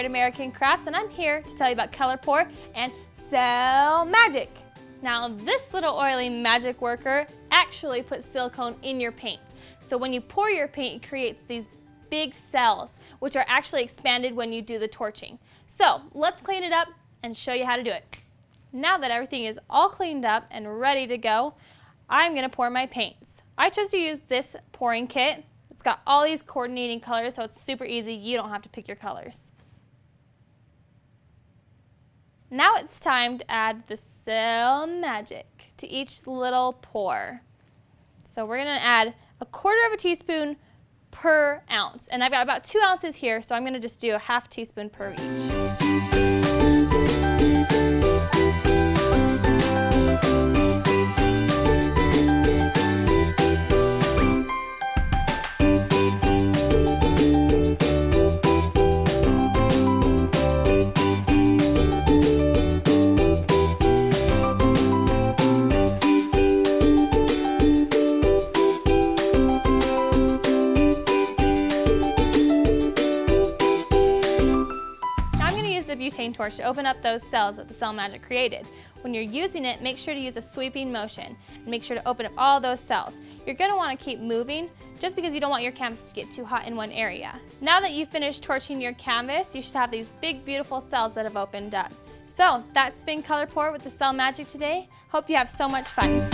at American Crafts, and I'm here to tell you about color pour and cell magic. Now this little oily magic worker actually puts silicone in your paint. So when you pour your paint, it creates these big cells, which are actually expanded when you do the torching. So let's clean it up and show you how to do it. Now that everything is all cleaned up and ready to go, I'm gonna pour my paints. I chose to use this pouring kit. It's got all these coordinating colors, so it's super easy. You don't have to pick your colors. Now it's time to add the cell magic to each little pour. So we're gonna add 1/4 teaspoon per ounce. And I've got about 2 ounces here, so I'm gonna just do a 1/2 teaspoon per each. Butane torch to open up those cells that the cell magic created. When you're using it, make sure to use a sweeping motion and make sure to open up all those cells. You're going to want to keep moving just because you don't want your canvas to get too hot in one area. Now that you've finished torching your canvas, you should have these big beautiful cells that have opened up. So that's been Color Pour with the Cell Magic today. Hope you have so much fun.